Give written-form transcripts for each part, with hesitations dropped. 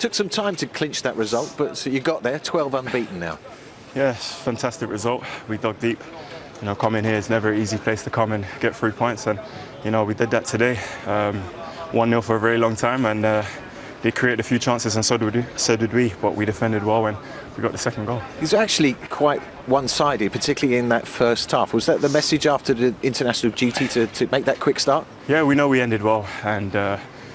Took some time to clinch that result, but so you got there, 12 unbeaten now. Yes, fantastic result. We dug deep. You know, coming here is never an easy place to come and get 3 points, and you know we did that today. 1-0 for a very long time, and they created a few chances, and so did we. But we defended well when we got the second goal. It's actually quite one-sided, particularly in that first half. Was that the message after the international duty to make that quick start? Yeah, we know we ended well, and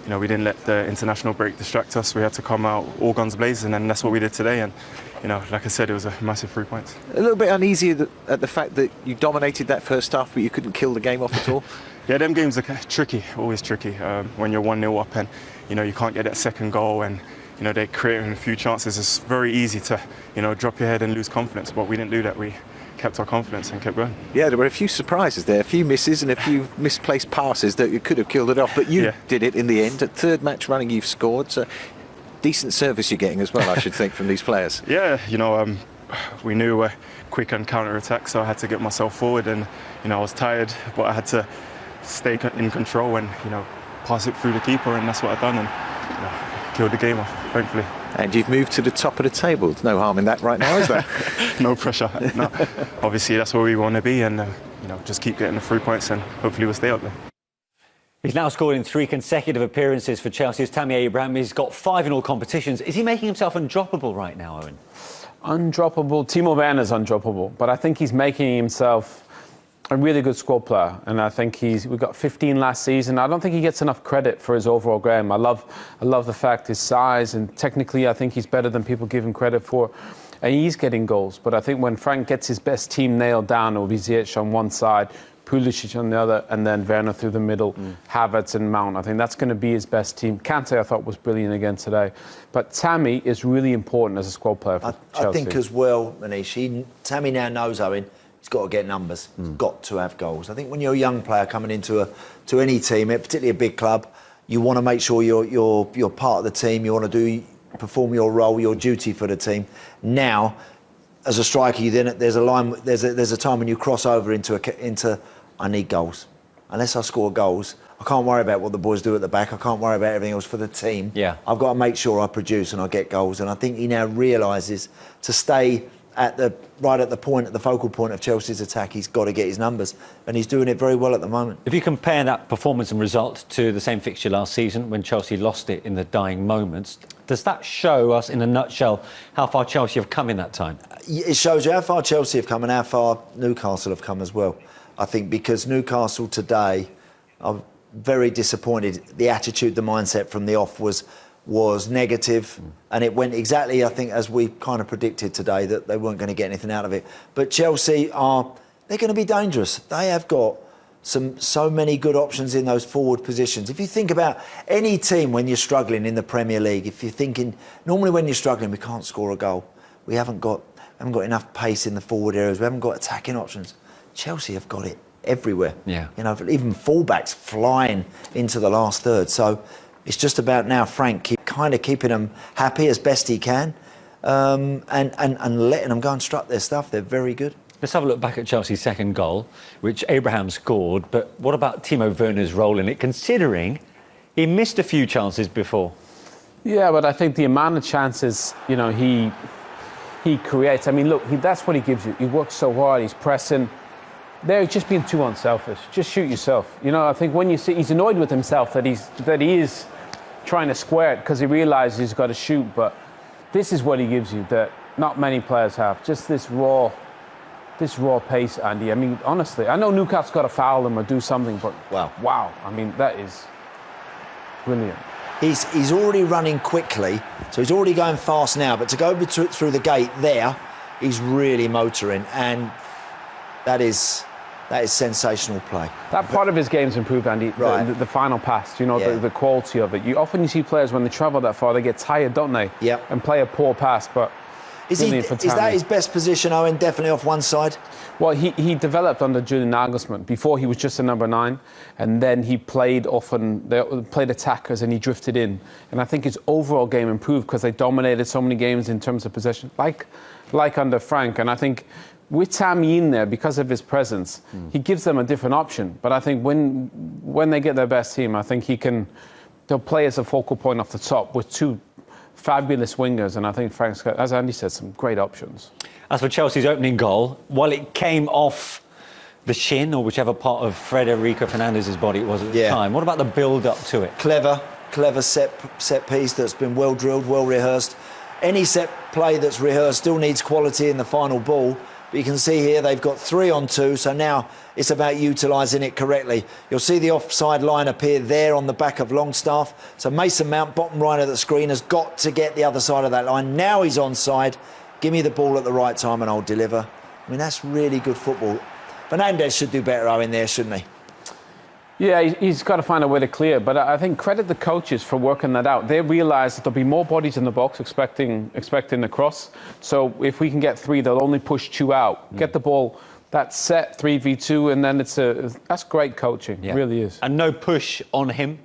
you know we didn't let the international break distract us. We had to come out all guns blazing, and that's what we did today. And you know, like I said, it was a massive 3 points. A little bit uneasy at the fact that you dominated that first half, but you couldn't kill the game off at all. Yeah, them games are tricky, always tricky. When you're 1-0 up and you know you can't get that second goal, and you know they're creating a few chances. It's very easy to drop your head and lose confidence, but we didn't do that. We kept our confidence and kept going. Yeah, there were a few surprises there, a few misses and a few misplaced passes that you could have killed it off, but you did it in the end. At third match running you've scored, so decent service you're getting as well, I should think, from these players. Yeah, you know, we knew we're quick on counter-attack, so I had to get myself forward, and you know I was tired, but I had to stay in control and pass it through the keeper, and that's what I've done, and killed the game off, thankfully. And you've moved to the top of the table. There's no harm in that right now, is there? No pressure. No. Obviously, that's where we want to be, and just keep getting the 3 points, and hopefully we'll stay up there. He's now scored in 3 consecutive appearances for Chelsea's Tammy Abraham. He's got 5 in all competitions. Is he making himself undroppable right now, Owen? Undroppable. Timo Werner's undroppable, but I think he's making himself a really good squad player, and I think we got 15 last season. I don't think he gets enough credit for his overall game. I love the fact his size, and technically I think he's better than people give him credit for, and he's getting goals. But I think when Frank gets his best team nailed down, it will be Ziyech on one side, Pulisic on the other, and then Werner through the middle, Havertz and Mount. I think that's going to be his best team. Kante, I thought, was brilliant again today. But Tammy is really important as a squad player for Chelsea. I think as well, Manish, Tammy now knows, Owen, he's got to get numbers. He's got to have goals. I think when you're a young player coming into to any team, particularly a big club, you want to make sure you're part of the team. You want to perform your role, your duty for the team. Now, as a striker, there's a time when you cross over into I need goals. Unless I score goals, I can't worry about what the boys do at the back. I can't worry about everything else for the team. Yeah. I've got to make sure I produce and I get goals. And I think he now realises to stay right at the focal point of Chelsea's attack, he's got to get his numbers, and he's doing it very well at the moment. If you compare that performance and result to the same fixture last season when Chelsea lost it in the dying moments, does that show us in a nutshell how far Chelsea have come in that time? It shows you how far Chelsea have come and how far Newcastle have come as well. I think because Newcastle today, I'm very disappointed. The attitude, the mindset from the off was negative, and it went exactly, I think, as we kind of predicted today, that they weren't going to get anything out of it. But Chelsea they're going to be dangerous. They have got so many good options in those forward positions. If you think about any team when you're struggling in the Premier League, if you're thinking, normally when you're struggling, we can't score a goal. We haven't got enough pace in the forward areas. We haven't got attacking options. Chelsea have got it everywhere. Yeah. Even fullbacks flying into the last third. So it's just about now Frank kind of keeping them happy as best he can, and letting them go and strut their stuff. They're very good. Let's have a look back at Chelsea's second goal, which Abraham scored. But what about Timo Werner's role in it, considering he missed a few chances before? Yeah, but I think the amount of chances he creates. I mean, look, that's what he gives you. He works so hard. He's pressing. They're just being too unselfish. Just shoot yourself. I think when you see he's annoyed with himself that he is trying to square it because he realises he's got to shoot. But this is what he gives you that not many players have. Just this raw pace, Andy. I mean, honestly, I know Newcastle got to foul him or do something, but wow. I mean, that is brilliant. He's already running quickly, so he's already going fast now. But to go through the gate there, he's really motoring, and that is sensational play. That part of his game's improved, Andy. Right. The final pass, the quality of it. You see players when they travel that far, they get tired, don't they? Yeah. And play a poor pass, but is that his best position, Owen? Definitely off one side. Well, he developed under Julian Nagelsmann. Before he was just a number 9, and then he played played attackers and he drifted in. And I think his overall game improved because they dominated so many games in terms of possession, like under Frank. And I think with Tammy in there, because of his presence, he gives them a different option. But I think when they get their best team, I think they'll play as a focal point off the top with two fabulous wingers, and I think Frank's got, as Andy said, some great options. As for Chelsea's opening goal, while it came off the shin or whichever part of Federico Fernandez's body it was at the time, what about the build-up to it? Clever set piece that's been well drilled, well rehearsed. Any set play that's rehearsed still needs quality in the final ball. But you can see here they've got 3 on 2, so now it's about utilising it correctly. You'll see the offside line appear there on the back of Longstaff. So Mason Mount, bottom right of the screen, has got to get the other side of that line. Now he's onside. Give me the ball at the right time and I'll deliver. I mean, that's really good football. Fernandez should do better, Owen, there, shouldn't he? Yeah, he's got to find a way to clear. But I think credit the coaches for working that out. They realised that there'll be more bodies in the box expecting the cross. So if we can get 3, they'll only push 2 out. Get the ball, that set 3v2, and then that's great coaching. It really is. And no push on him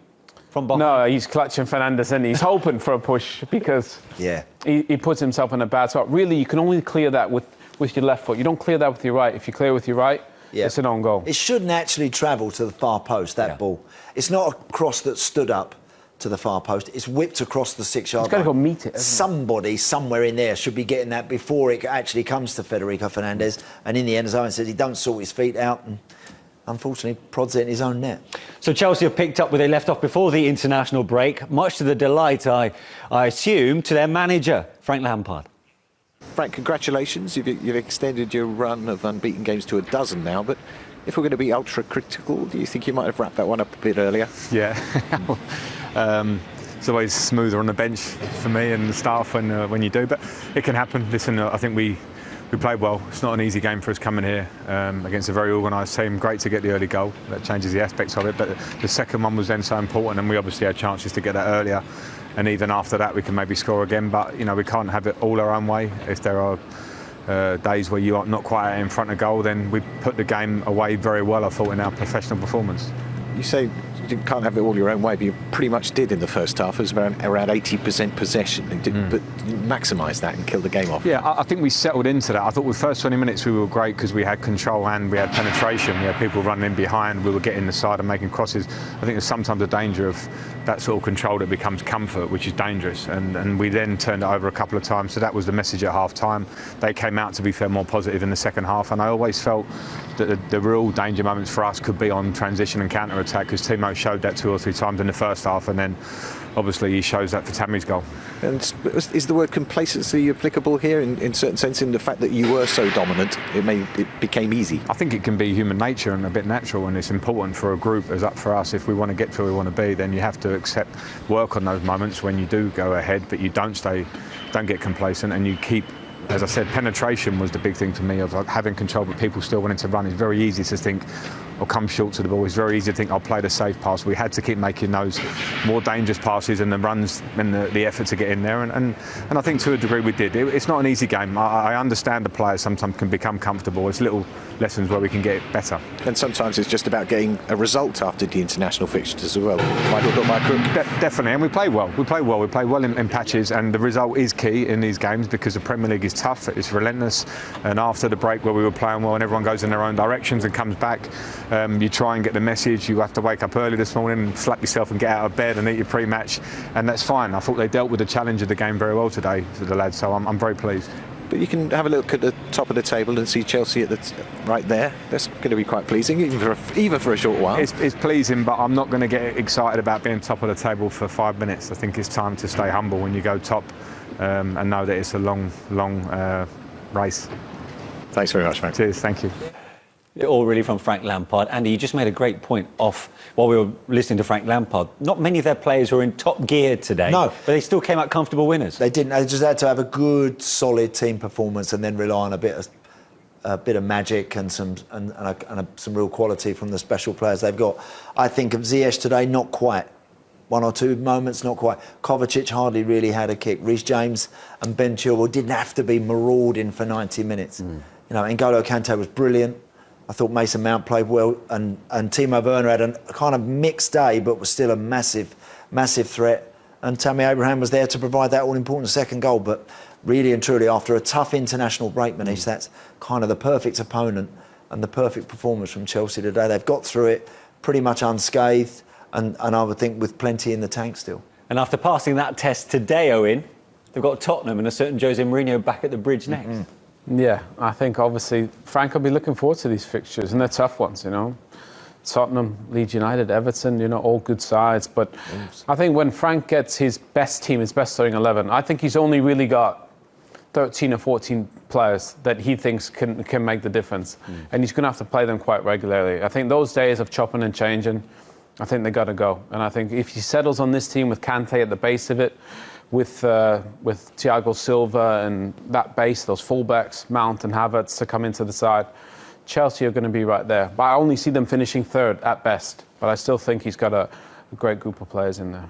from behind? No, he's clutching Fernandez and he's hoping for a push because he puts himself in a bad spot. Really, you can only clear that with your left foot. You don't clear that with your right. If you clear with your right, it's an own goal. It shouldn't actually travel to the far post, that ball. It's not a cross that stood up to the far post. It's whipped across the 6-yard line. He's got to go meet it. Somebody somewhere in there should be getting that before it actually comes to Federico Fernandez. And in the end, as Owen says, he don't sort his feet out and unfortunately prods it in his own net. So Chelsea have picked up where they left off before the international break, much to the delight, I assume, to their manager, Frank Lampard. Frank, congratulations. You've extended your run of unbeaten games to 12 now, but if we're going to be ultra-critical, do you think you might have wrapped that one up a bit earlier? Yeah. It's always smoother on the bench for me and the staff when you do, but it can happen. Listen, I think we played well. It's not an easy game for us coming here against a very organised team. Great to get the early goal. That changes the aspects of it, but the second one was then so important, and we obviously had chances to get that earlier. And even after that, we can maybe score again. But, you know, we can't have it all our own way. If there are days where you are not quite in front of goal, then we put the game away very well, I thought, in our professional performance. You say you can't have it all your own way, but you pretty much did in the first half. It was around 80% possession, but you maximised that and killed the game off. Yeah, I think we settled into that. I thought the first 20 minutes we were great because we had control and we had penetration. We had people running in behind. We were getting the side and making crosses. I think there's sometimes a danger of that sort of control that becomes comfort, which is dangerous. And we then turned it over a couple of times. So that was the message at half-time. They came out, to be fair, more positive in the second half. And I always felt that the real danger moments for us could be on transition and counter-attack, because Timo showed that 2 or 3 times in the first half, and then obviously he shows that for Tammy's goal. And is the word complacency applicable here in certain sense, in the fact that you were so dominant, it became easy? I think it can be human nature and a bit natural, and it's important for a group as up for us. If we want to get to where we want to be, then you have to work on those moments when you do go ahead, but you don't get complacent, and you keep. As I said, penetration was the big thing to me, of having control but people still wanting to run. It's very easy to think, or come short to the ball. It's very easy to think, I'll play the safe pass. We had to keep making those more dangerous passes and the runs and the effort to get in there. And I think to a degree we did. It's not an easy game. I understand the players sometimes can become comfortable. It's little lessons where we can get it better. And sometimes it's just about getting a result after the international fixtures as well. Definitely, and we play well. We play well in patches, and the result is key in these games because the Premier League is tough, it's relentless, and after the break where we were playing well and everyone goes in their own directions and comes back, you try and get the message. You have to wake up early this morning and slap yourself and get out of bed and eat your pre-match, and that's fine. I thought they dealt with the challenge of the game very well today for the lads, so I'm very pleased. But you can have a look at the top of the table and see Chelsea right there. That's going to be quite pleasing, even for a short while. It's pleasing, but I'm not going to get excited about being top of the table for 5 minutes. I think it's time to stay humble when you go top, and know that it's a long race. Thanks very much, Frank. Cheers, thank you. All really from Frank Lampard. Andy, you just made a great point while we were listening to Frank Lampard. Not many of their players were in top gear today. No. But they still came out comfortable winners. They didn't. They just had to have a good, solid team performance and then rely on a bit of magic and some real quality from the special players they've got. I think of Ziyech today, not quite. 1 or 2 moments, not quite. Kovacic hardly really had a kick. Reece James and Ben Chilwell didn't have to be marauding for 90 minutes. You know, N'Golo Kante was brilliant. I thought Mason Mount played well, and Timo Werner had a kind of mixed day, but was still a massive threat. And Tammy Abraham was there to provide that all-important second goal. But really and truly, after a tough international break, Manish, that's kind of the perfect opponent and the perfect performance from Chelsea today. They've got through it pretty much unscathed, and I would think with plenty in the tank still. And after passing that test today, Owen, they've got Tottenham and a certain Jose Mourinho back at the bridge next. Yeah, I think obviously Frank will be looking forward to these fixtures, and they're tough ones, you know. Tottenham, Leeds United, Everton, you know, all good sides. But I think when Frank gets his best team, his best starting 11, I think he's only really got 13 or 14 players that he thinks can make the difference. And he's going to have to play them quite regularly. I think those days of chopping and changing, I think they got to go. And I think if he settles on this team with Kante at the base of it, with Thiago Silva and that base, those fullbacks, Mount and Havertz to come into the side, Chelsea are going to be right there. But I only see them finishing third at best. But I still think he's got a great group of players in there.